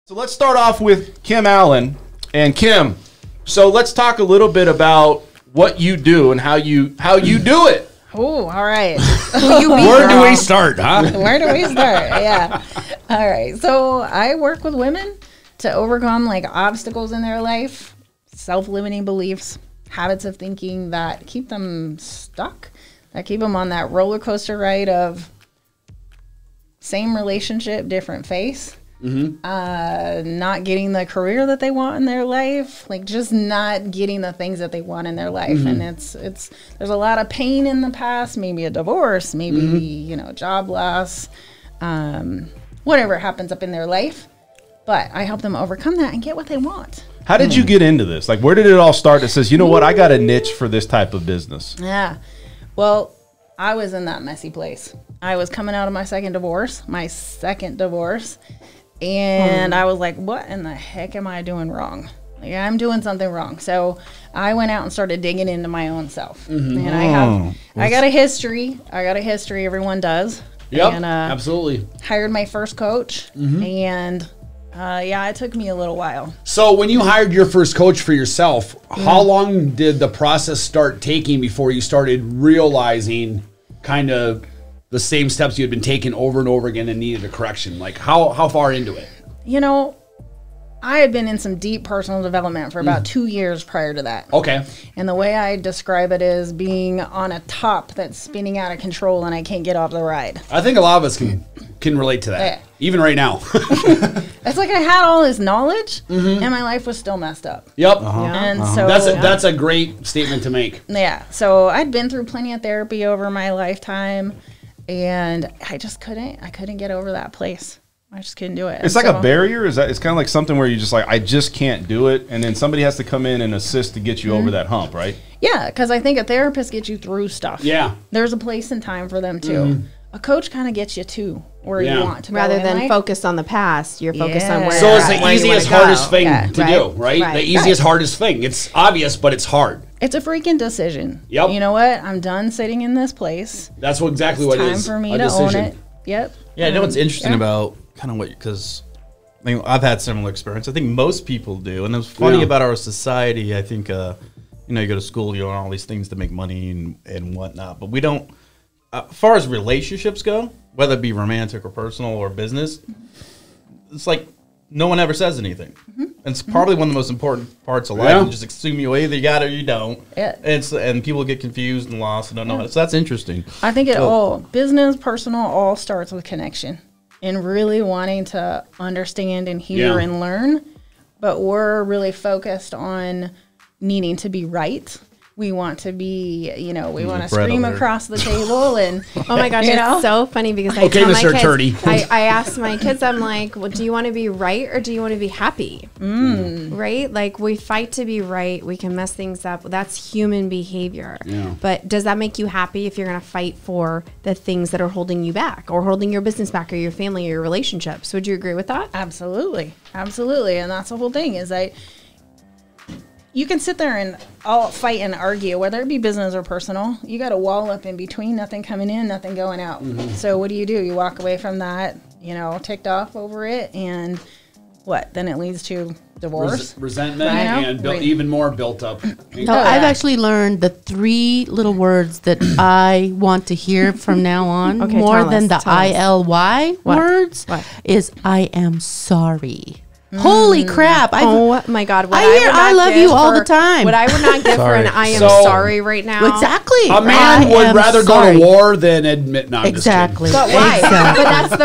So let's start off with Kim Allen. And Kim, so let's talk a little bit about what you do and how you do it. Oh, all right. Where do we start, huh? Where do we start? Yeah. All right. So I work with women to overcome like obstacles in their life, self-limiting beliefs, habits of thinking that keep them stuck, that keep them on that roller coaster ride of same relationship, different face. Not getting the career that they want in their life, like just not getting the things that they want in their life. And it's there's a lot of pain in the past, maybe a divorce, maybe job loss, whatever happens up in their life, but I help them overcome that and get what they want. How did you get into this? Like, where did it all start that says, you know what, I got a niche for this type of business? Yeah, well, I was in that messy place. I was coming out of my second divorce, and I was like, what in the heck am I doing wrong? Like, I'm doing something wrong. So I went out and started digging into my own self. And I got a history. Everyone does. Yep, and, absolutely. Hired my first coach. And it took me a little while. So when you hired your first coach for yourself, how long did the process start taking before you started realizing kind of the same steps you had been taking over and over again and needed a correction? Like how far into it? I had been in some deep personal development for about 2 years prior to that. Okay. And the way I describe it is being on a top that's spinning out of control and I can't get off the ride. I think a lot of us can relate to that, even right now. It's like I had all this knowledge and my life was still messed up. Yep. And so that's a great statement to make. Yeah. So I'd been through plenty of therapy over my lifetime. And I just couldn't get over that place. I just couldn't do it. It's like a barrier. It's kind of like something where you just like, I just can't do it. And then somebody has to come in and assist to get you over that hump, right? Yeah, because I think a therapist gets you through stuff. Yeah. There's a place and time for them too. A coach kind of gets you to where you want to go. Rather than focus on the past, you're focused on where So it's the easiest, hardest thing to do, right? Right. The easiest, hardest thing. It's obvious, but it's hard. It's a freaking decision. Yep. You know what? I'm done sitting in this place. That's exactly what it is. It's time for me to own it. Yep. Yeah, you know what's interesting about kind of what, because I've had similar experience. I think most people do. And it's funny about our society. I think, you go to school, you learn all these things to make money and whatnot. But we don't, as far as relationships go, whether it be romantic or personal or business, it's like no one ever says anything. And it's probably one of the most important parts of life. You just assume you either got it or you don't. Yeah. And people get confused and lost and don't know. So that's interesting. I think business, personal, all starts with connection and really wanting to understand and hear and learn. But we're really focused on needing to be right. We want to be, we want to scream across the table and oh my gosh, it's so funny because I tell my kids, I ask my kids, I'm like, well, do you want to be right or do you want to be happy? Right? Like we fight to be right. We can mess things up. That's human behavior. Yeah. But does that make you happy if you're going to fight for the things that are holding you back or holding your business back or your family or your relationships? Would you agree with that? Absolutely. Absolutely. And that's the whole thing is you can sit there and all fight and argue, whether it be business or personal. You got a wall up in between, nothing coming in, nothing going out. So what do? You walk away from that, ticked off over it, and what? Then it leads to divorce, resentment, and even more built up. No, I've actually learned the 3 little words that I want to hear from now on more than the ILY words is I am sorry. Holy crap. Oh my God. I love you all the time. What I would not give for an I am sorry right now. Exactly. A man would rather go to war than admit no. Exactly. But why? Exactly. But that's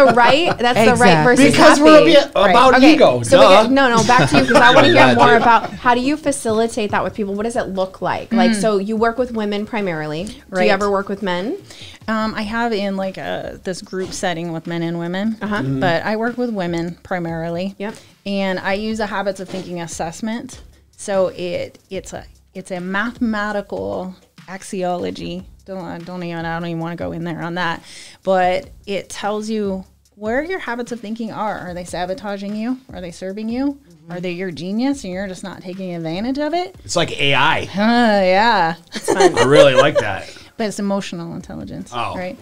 the right versus because happy. We're about ego. So back to you because I want to hear more about how do you facilitate that with people? What does it look like? Like, so you work with women primarily. Do you ever work with men? I have in like this group setting with men and women, but I work with women primarily. Yep. And I use a habits of thinking assessment. So it's a mathematical axiology. I don't even want to go in there on that, but it tells you where your habits of thinking are. Are they sabotaging you? Are they serving you? Are they your genius and you're just not taking advantage of it? It's like AI. Yeah. It's fun. I really like that. But it's emotional intelligence, right?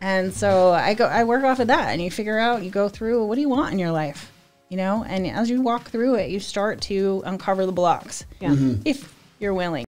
And so I work off of that, and you figure out, you go through, what do you want in your life? you know, and as you walk through it, you start to uncover the blocks. Yeah. If you're willing.